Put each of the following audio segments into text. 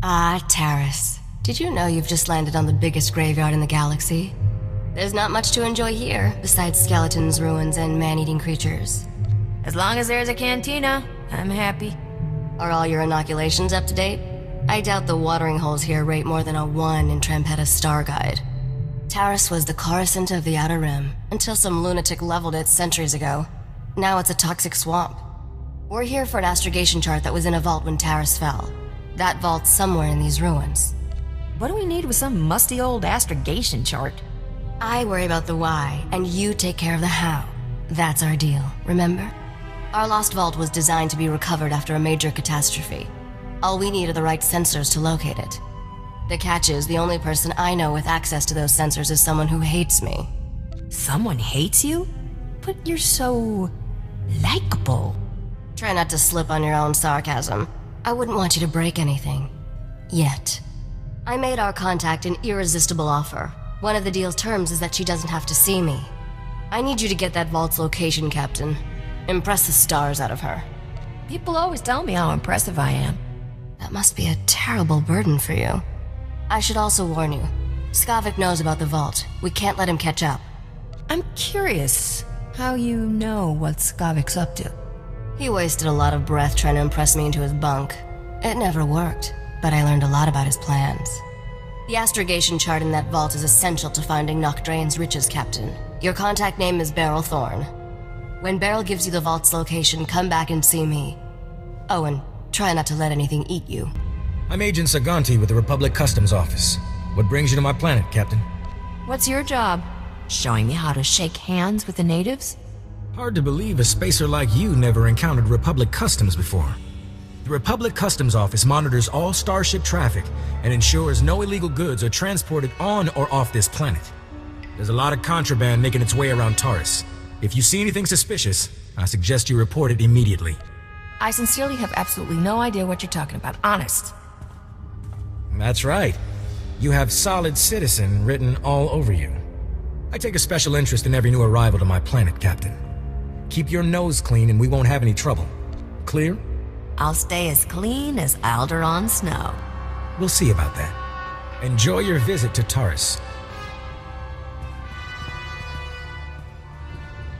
Ah, Taris. Did you know you've just landed on the biggest graveyard in the galaxy? There's not much to enjoy here, besides skeletons, ruins, and man-eating creatures. As long as there's a cantina, I'm happy. Are all your inoculations up to date? I doubt the watering holes here rate more than a 1 in Trampetta's star guide. Taris was the Coruscant of the Outer Rim, until some lunatic leveled it centuries ago. Now it's a toxic swamp. We're here for an astrogation chart that was in a vault when Taris fell. That vault's somewhere in these ruins. What do we need with some musty old astrogation chart? I worry about the why, and you take care of the how. That's our deal, remember? Our lost vault was designed to be recovered after a major catastrophe. All we need are the right sensors to locate it. The catch is, the only person I know with access to those sensors is someone who hates me. Someone hates you? But you're so... likable. Try not to slip on your own sarcasm. I wouldn't want you to break anything. Yet. I made our contact an irresistible offer. One of the deal's terms is that she doesn't have to see me. I need you to get that vault's location, Captain. Impress the stars out of her. People always tell me how impressive I am. That must be a terrible burden for you. I should also warn you. Skavik knows about the vault. We can't let him catch up. I'm curious how you know what Skavik's up to. He wasted a lot of breath trying to impress me into his bunk. It never worked, but I learned a lot about his plans. The astrogation chart in that vault is essential to finding Nocdrane's riches, Captain. Your contact name is Beryl Thorne. When Beryl gives you the vault's location, come back and see me. Oh, and try not to let anything eat you. I'm Agent Saganti with the Republic Customs Office. What brings you to my planet, Captain? What's your job? Showing me how to shake hands with the natives? Hard to believe a spacer like you never encountered Republic Customs before. The Republic Customs Office monitors all starship traffic and ensures no illegal goods are transported on or off this planet. There's a lot of contraband making its way around Taris. If you see anything suspicious, I suggest you report it immediately. I sincerely have absolutely no idea what you're talking about, honest. That's right. You have solid citizen written all over you. I take a special interest in every new arrival to my planet, Captain. Keep your nose clean and we won't have any trouble. Clear? I'll stay as clean as Alderaan snow. We'll see about that. Enjoy your visit to Taris.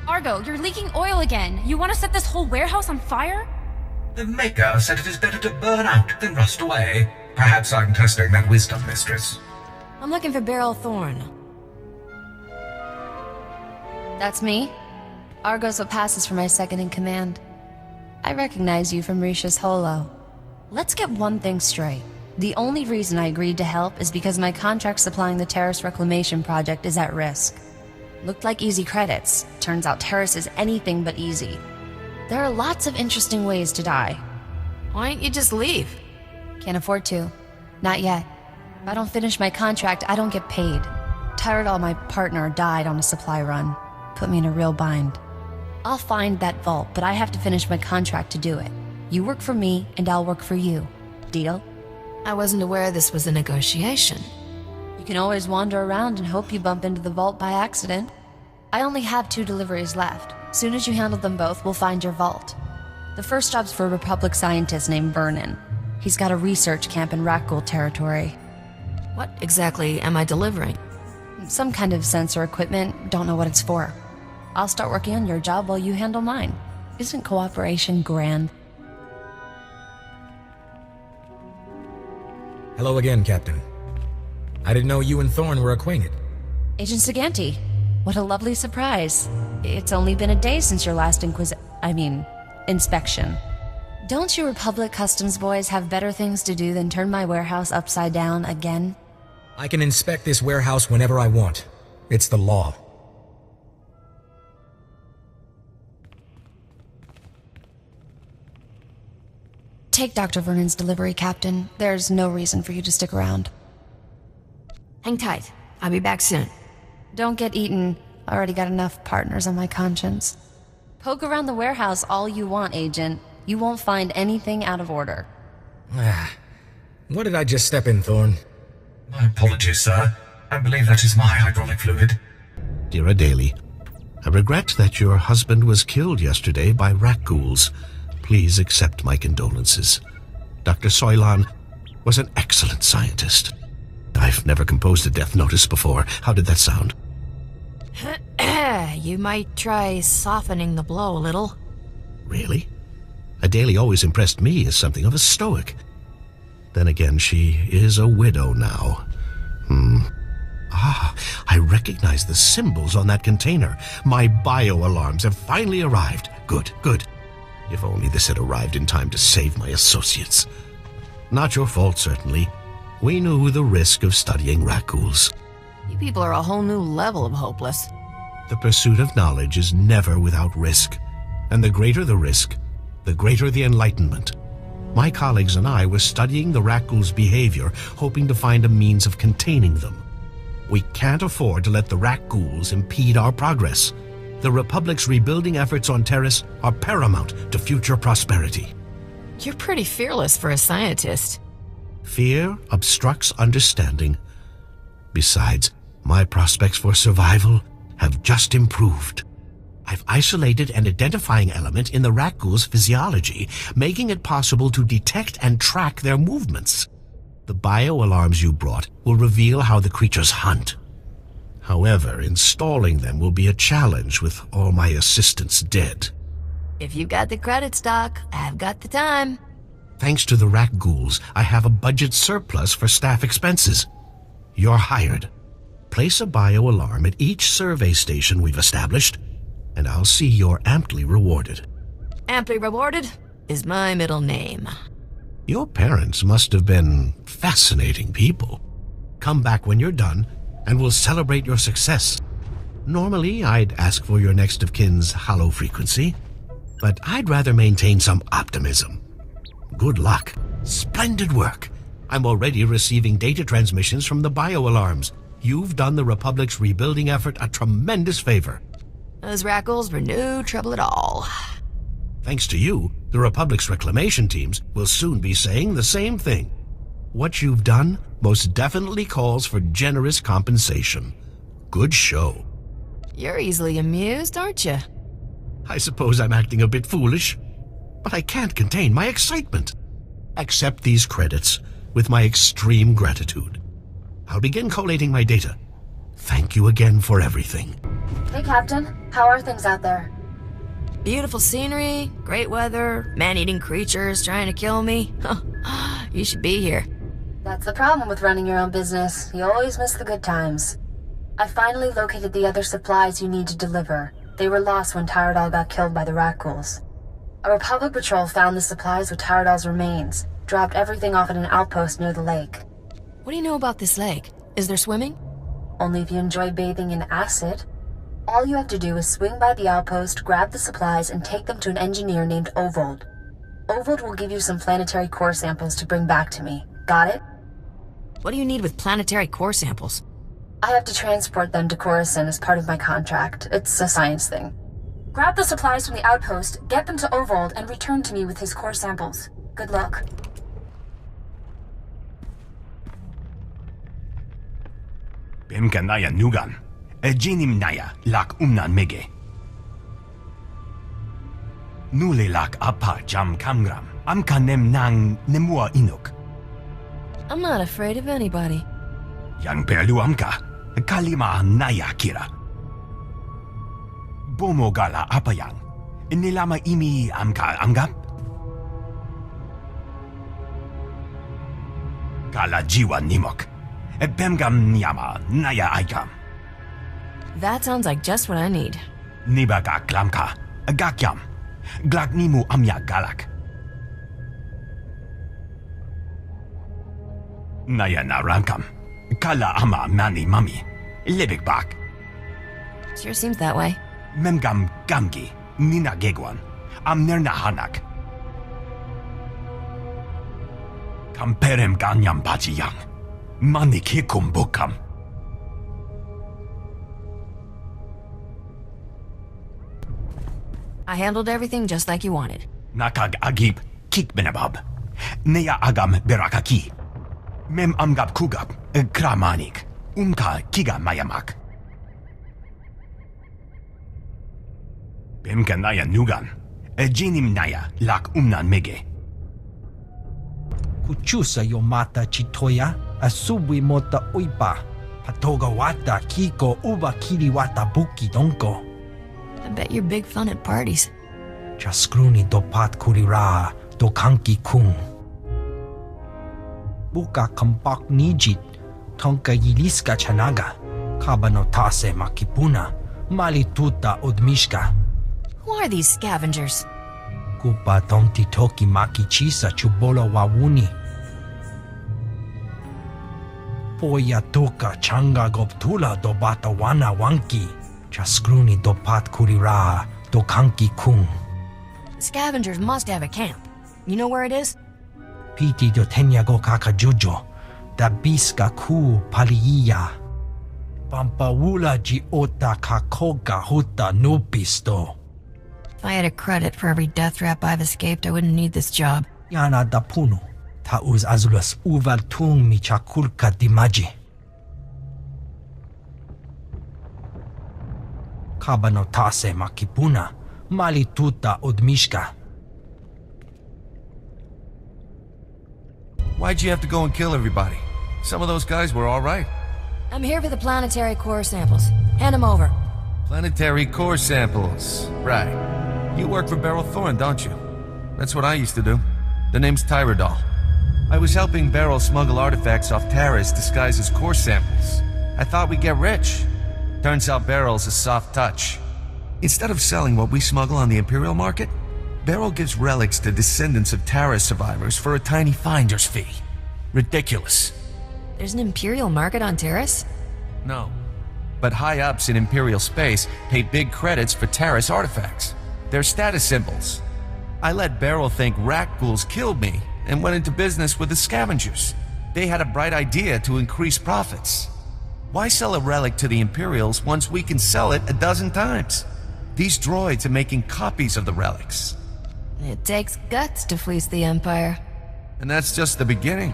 Argo, you're leaking oil again. You want to set this whole warehouse on fire? The Maker said it is better to burn out than rust away. Perhaps I'm testing that wisdom, Mistress. I'm looking for Beryl Thorne. That's me. Argo's what passes for my second in command. I recognize you from Risha's holo. Let's get one thing straight. The only reason I agreed to help is because my contract supplying the Terrace Reclamation Project is at risk. Looked like easy credits. Turns out Terrace is anything but easy. There are lots of interesting ways to die. Why don't you just leave? Can't afford to. Not yet. If I don't finish my contract, I don't get paid. Tyrell, my partner, died on a supply run. Put me in a real bind. I'll find that vault, but I have to finish my contract to do it. You work for me, and I'll work for you. Deal? I wasn't aware this was a negotiation. You can always wander around and hope you bump into the vault by accident. I only have 2 deliveries left. Soon as you handle them both, we'll find your vault. The first job's for a Republic scientist named Vernon. He's got a research camp in Rakghoul territory. What exactly am I delivering? Some kind of sensor equipment, don't know what it's for. I'll start working on your job while you handle mine. Isn't cooperation grand? Hello again, Captain. I didn't know you and Thorne were acquainted. Agent Saganti, what a lovely surprise. It's only been a day since your last inspection. Don't you Republic Customs boys have better things to do than turn my warehouse upside down again? I can inspect this warehouse whenever I want. It's the law. Take Dr. Vernon's delivery, Captain. There's no reason for you to stick around. Hang tight. I'll be back soon. Don't get eaten. I already got enough partners on my conscience. Poke around the warehouse all you want, Agent. You won't find anything out of order. What did I just step in, Thorne? My apologies, sir. I believe that is my hydraulic fluid. Dear Daly, I regret that your husband was killed yesterday by rat ghouls. Please accept my condolences. Dr. Soilan, was an excellent scientist. I've never composed a death notice before. How did that sound? You might try softening the blow a little. Really? Adele always impressed me as something of a stoic. Then again, she is a widow now. I recognize the symbols on that container. My bio-alarms have finally arrived. Good, good. If only this had arrived in time to save my associates. Not your fault, certainly. We knew the risk of studying raccoons. You people are a whole new level of hopeless. The pursuit of knowledge is never without risk. And the greater the risk, the greater the enlightenment. My colleagues and I were studying the raccoons' behavior, hoping to find a means of containing them. We can't afford to let the raccoons impede our progress. The Republic's rebuilding efforts on Terrace are paramount to future prosperity. You're pretty fearless for a scientist. Fear obstructs understanding. Besides, my prospects for survival have just improved. I've isolated an identifying element in the raccoon's physiology, making it possible to detect and track their movements. The bio-alarms you brought will reveal how the creatures hunt. However, installing them will be a challenge with all my assistants dead. If you've got the credits, Doc, I've got the time. Thanks to the rat ghouls, I have a budget surplus for staff expenses. You're hired. Place a bio-alarm at each survey station we've established, and I'll see you're amply rewarded. Amply rewarded is my middle name. Your parents must have been fascinating people. Come back when you're done, and we'll celebrate your success. Normally, I'd ask for your next of kin's hollow frequency, but I'd rather maintain some optimism. Good luck. Splendid work. I'm already receiving data transmissions from the bio-alarms. You've done the Republic's rebuilding effort a tremendous favor. Those rackles were no trouble at all. Thanks to you, the Republic's reclamation teams will soon be saying the same thing. What you've done most definitely calls for generous compensation. Good show. You're easily amused, aren't you? I suppose I'm acting a bit foolish, but I can't contain my excitement. Accept these credits with my extreme gratitude. I'll begin collating my data. Thank you again for everything. Hey, Captain. How are things out there? Beautiful scenery, great weather, man-eating creatures trying to kill me. You should be here. That's the problem with running your own business. You always miss the good times. I finally located the other supplies you need to deliver. They were lost when Tyradol got killed by the rat ghouls. A Republic patrol found the supplies with Tyradol's remains, dropped everything off at an outpost near the lake. What do you know about this lake? Is there swimming? Only if you enjoy bathing in acid. All you have to do is swing by the outpost, grab the supplies, and take them to an engineer named Ovold. Ovold will give you some planetary core samples to bring back to me. Got it? What do you need with planetary core samples? I have to transport them to Coruscant as part of my contract. It's a science thing. Grab the supplies from the outpost, get them to Ovold, and return to me with his core samples. Good luck. Bimkanaya nugan. Ejinim naya lak umnan mege. Nule lak apa jam kamgram. Amkanem nang nemua inuk. I'm not afraid of anybody. Yang perlu amka. Kalima naya kira. Bomo gala apa yang? Nilama imi amka anggap? Kala jiwa nimok. Bemgam nyama naya aikam. That sounds like just what I need. Nibaga klamka. Gakyam. Glagnimu amya galak. Naya narankam. Kala ama mani mami. Libik bak. Sure seems that way. Memgam gamgi. Nina gegwan. Amnerna hanak. Kamperem ganyam bajiyang. Mani kikum bukam. I handled everything just like you wanted. Nakag agib kik benabab. Neya agam berakaki. Mem amgab kugab kramanik. Umka kiga mayamak. Bimka naya nugan. Jinim naya lak umnan mege. Kuchusa yomata chitoya, asubi mota uipa, patoga wata kiko uba kiriwata buki donko. I bet you're big fun at parties. Chaskruni dopat kurira dokanki kung. Buka kampak nijit, tonka yiliska chanaga, kabanotase makipuna, malituta odmishka. Who are these scavengers? Kupa tonti toki makichisa chubolo wawuni. Poya toka changa goptula dobata wana wanki. Chaskruni dopat kurira dokanki kung. Scavengers must have a camp. You know where it is? Piti do tenyago kakajujo, da biska ku paliya. Pampawula ji ota kakoga huta nupisto. If I had a credit for every death trap I've escaped, I wouldn't need this job. Yana da punu, ta uz azulas uval tung mi chakulka dimaji. Kabanotase makipuna, malituta odmishka. Why'd you have to go and kill everybody? Some of those guys were all right. I'm here for the planetary core samples. Hand them over. Planetary core samples. Right. You work for Beryl Thorne, don't you? That's what I used to do. The name's Tyrodol. I was helping Beryl smuggle artifacts off Terrace disguised as core samples. I thought we'd get rich. Turns out Beryl's a soft touch. Instead of selling what we smuggle on the Imperial market, Beryl gives relics to descendants of Terrace survivors for a tiny finder's fee. Ridiculous. There's an Imperial market on Terrace? No. But high-ups in Imperial space pay big credits for Terrace artifacts. They're status symbols. I let Beryl think rat ghouls killed me and went into business with the scavengers. They had a bright idea to increase profits. Why sell a relic to the Imperials once we can sell it a dozen times? These droids are making copies of the relics. It takes guts to fleece the Empire. And that's just the beginning.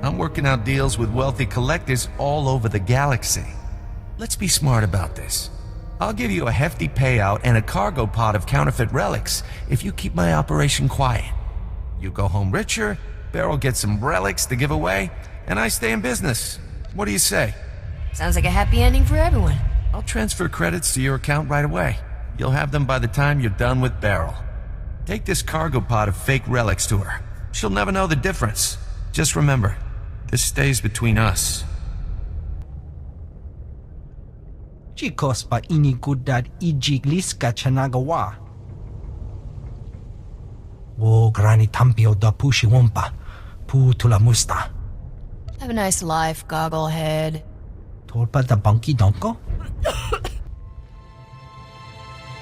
I'm working out deals with wealthy collectors all over the galaxy. Let's be smart about this. I'll give you a hefty payout and a cargo pod of counterfeit relics if you keep my operation quiet. You go home richer, Beryl gets some relics to give away, and I stay in business. What do you say? Sounds like a happy ending for everyone. I'll transfer credits to your account right away. You'll have them by the time you're done with Beryl. Take this cargo pod of fake relics to her. She'll never know the difference. Just remember, this stays between us. Chikos pa inigudad ijigliska chanagawa. Wo grani tampio da pushi wompa, pu tula musta. Have a nice life, gogglehead. Torpa da bunky donko?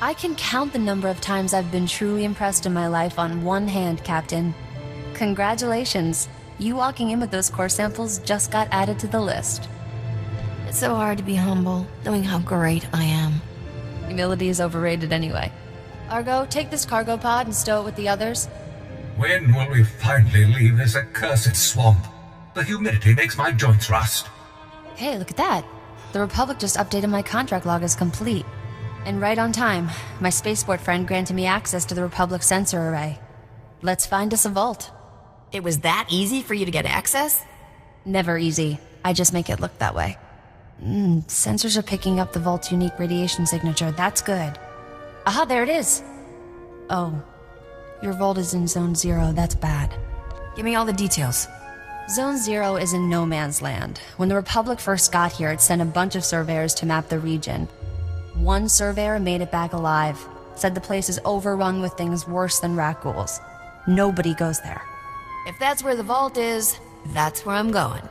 I can count the number of times I've been truly impressed in my life on one hand, Captain. Congratulations. You walking in with those core samples just got added to the list. It's so hard to be humble, knowing how great I am. Humility is overrated anyway. Argo, take this cargo pod and stow it with the others. When will we finally leave this accursed swamp? The humidity makes my joints rust. Hey, look at that. The Republic just updated my contract log as complete. And right on time, my spaceport friend granted me access to the Republic sensor array. Let's find us a vault. It was that easy for you to get access? Never easy. I just make it look that way. Sensors are picking up the vault's unique radiation signature. That's good. Aha, there it is. Oh, your vault is in Zone 0. That's bad. Give me all the details. Zone 0 is in no man's land. When the Republic first got here, it sent a bunch of surveyors to map the region. One surveyor made it back alive. Said the place is overrun with things worse than rat ghouls. Nobody goes there. If that's where the vault is, that's where I'm going.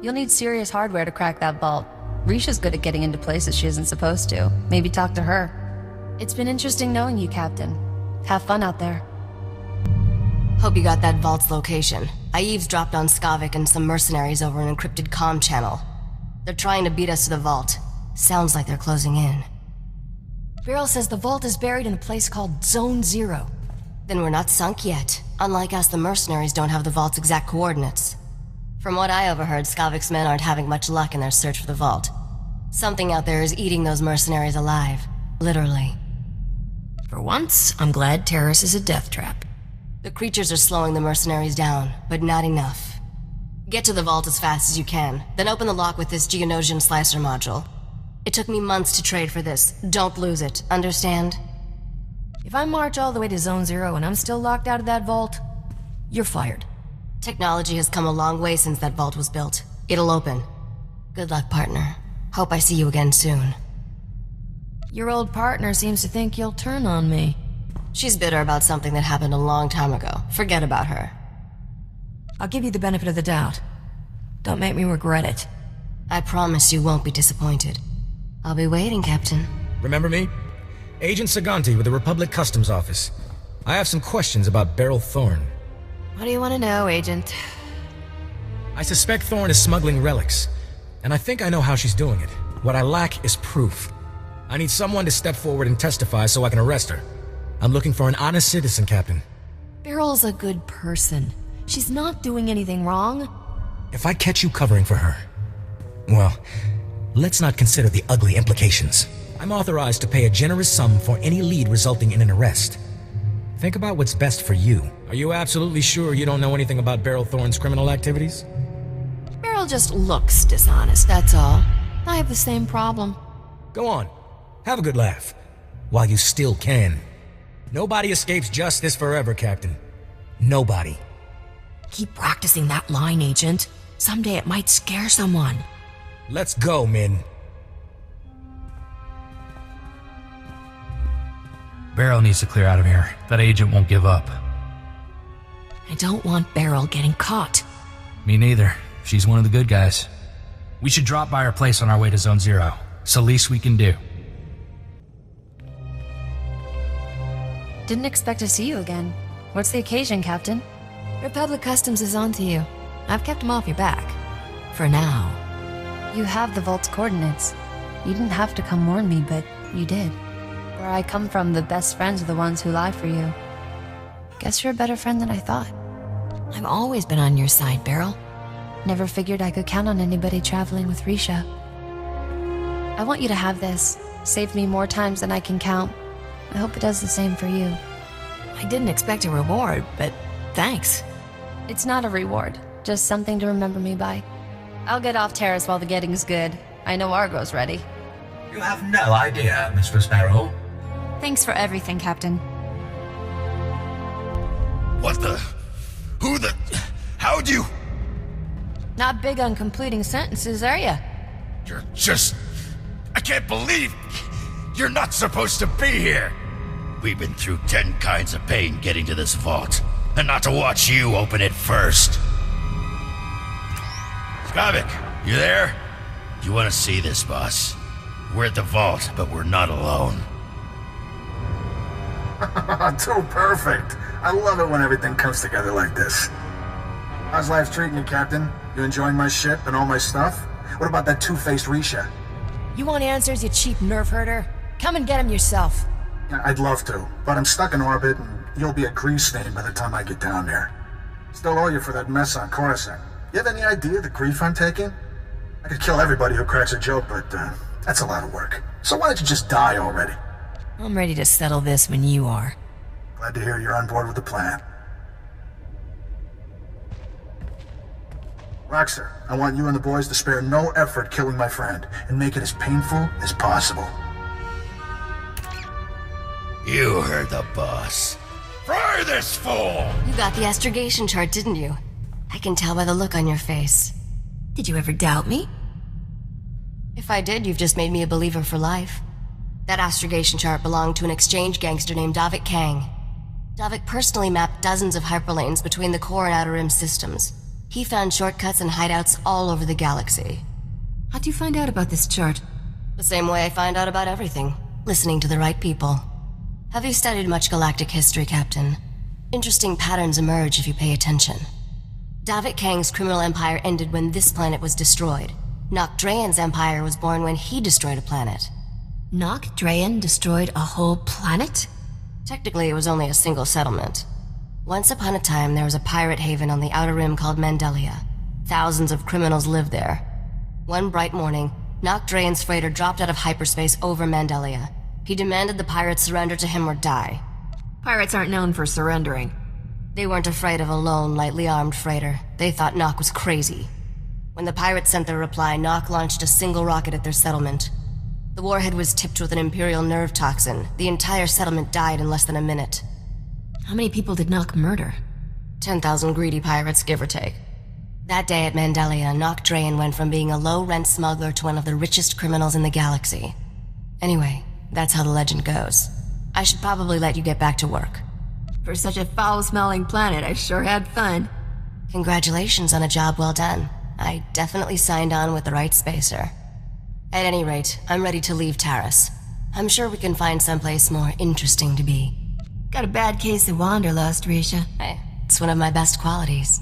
You'll need serious hardware to crack that vault. Risha's good at getting into places she isn't supposed to. Maybe talk to her. It's been interesting knowing you, Captain. Have fun out there. Hope you got that vault's location. I eavesdropped on Skavik and some mercenaries over an encrypted comm channel. They're trying to beat us to the vault. Sounds like they're closing in. Beryl says the vault is buried in a place called Zone 0. Then we're not sunk yet. Unlike us, the mercenaries don't have the vault's exact coordinates. From what I overheard, Skavik's men aren't having much luck in their search for the vault. Something out there is eating those mercenaries alive. Literally. For once, I'm glad Terrace is a death trap. The creatures are slowing the mercenaries down, but not enough. Get to the vault as fast as you can, then open the lock with this Geonosian slicer module. It took me months to trade for this. Don't lose it, understand? If I march all the way to Zone 0 and I'm still locked out of that vault, you're fired. Technology has come a long way since that vault was built. It'll open. Good luck, partner. Hope I see you again soon. Your old partner seems to think you'll turn on me. She's bitter about something that happened a long time ago. Forget about her. I'll give you the benefit of the doubt. Don't make me regret it. I promise you won't be disappointed. I'll be waiting, Captain. Remember me? Agent Saganti with the Republic Customs Office. I have some questions about Beryl Thorne. What do you want to know, Agent? I suspect Thorne is smuggling relics, and I think I know how she's doing it. What I lack is proof. I need someone to step forward and testify so I can arrest her. I'm looking for an honest citizen, Captain. Beryl's a good person. She's not doing anything wrong. If I catch you covering for her, well, let's not consider the ugly implications. I'm authorized to pay a generous sum for any lead resulting in an arrest. Think about what's best for you. Are you absolutely sure you don't know anything about Beryl Thorne's criminal activities? Beryl just looks dishonest, that's all. I have the same problem. Go on. Have a good laugh. While you still can. Nobody escapes justice forever, Captain. Nobody. Keep practicing that line, Agent. Someday it might scare someone. Let's go, Min. Beryl needs to clear out of here. That agent won't give up. I don't want Beryl getting caught. Me neither. She's one of the good guys. We should drop by her place on our way to Zone 0. It's the least we can do. Didn't expect to see you again. What's the occasion, Captain? Republic Customs is on to you. I've kept them off your back. For now. You have the vault's coordinates. You didn't have to come warn me, but you did. Where I come from, the best friends are the ones who lie for you. Guess you're a better friend than I thought. I've always been on your side, Beryl. Never figured I could count on anybody traveling with Risha. I want you to have this. Saved me more times than I can count. I hope it does the same for you. I didn't expect a reward, but thanks. It's not a reward, just something to remember me by. I'll get off Terrace while the getting's good. I know Argo's ready. You have no idea, Mistress Beryl. Thanks for everything, Captain. What the? Who the? How'd you? Not big on completing sentences, are ya? You're just... I can't believe... You're not supposed to be here! We've been through 10 kinds of pain getting to this vault, and not to watch you open it first. Skavik, you there? You want to see this, boss? We're at the vault, but we're not alone. Too perfect. I love it when everything comes together like this. How's life treating you, Captain? You enjoying my ship and all my stuff? What about that two-faced Risha? You want answers, you cheap nerve herder? Come and get him yourself. I'd love to, but I'm stuck in orbit, and you'll be a grease stain by the time I get down there. Still owe you for that mess on Coruscant. You have any idea the grief I'm taking? I could kill everybody who cracks a joke, but that's a lot of work. So why don't you just die already? I'm ready to settle this when you are. Glad to hear you're on board with the plan. Roxer, I want you and the boys to spare no effort killing my friend, and make it as painful as possible. You heard the boss. Fry this fool! You got the astrogation chart, didn't you? I can tell by the look on your face. Did you ever doubt me? If I did, you've just made me a believer for life. That astrogation chart belonged to an exchange gangster named Davik Kang. Davik personally mapped dozens of hyperlanes between the core and outer rim systems. He found shortcuts and hideouts all over the galaxy. How'd you find out about this chart? The same way I find out about everything. Listening to the right people. Have you studied much galactic history, Captain? Interesting patterns emerge if you pay attention. Davik Kang's criminal empire ended when this planet was destroyed. Nock Draen's empire was born when he destroyed a planet. Nock Draen destroyed a whole planet? Technically, it was only a single settlement. Once upon a time, there was a pirate haven on the Outer Rim called Mandelia. Thousands of criminals lived there. One bright morning, Nock Draen's freighter dropped out of hyperspace over Mandelia. He demanded the pirates surrender to him or die. Pirates aren't known for surrendering. They weren't afraid of a lone, lightly armed freighter. They thought Nock was crazy. When the pirates sent their reply, Nock launched a single rocket at their settlement. The warhead was tipped with an Imperial nerve toxin. The entire settlement died in less than a minute. How many people did Nock murder? 10,000 greedy pirates, give or take. That day at Mandelia, Nock Drain went from being a low-rent smuggler to one of the richest criminals in the galaxy. Anyway, that's how the legend goes. I should probably let you get back to work. For such a foul-smelling planet, I sure had fun. Congratulations on a job well done. I definitely signed on with the right spacer. At any rate, I'm ready to leave Taris. I'm sure we can find someplace more interesting to be. Got a bad case of wanderlust, Risha. Hey, it's one of my best qualities.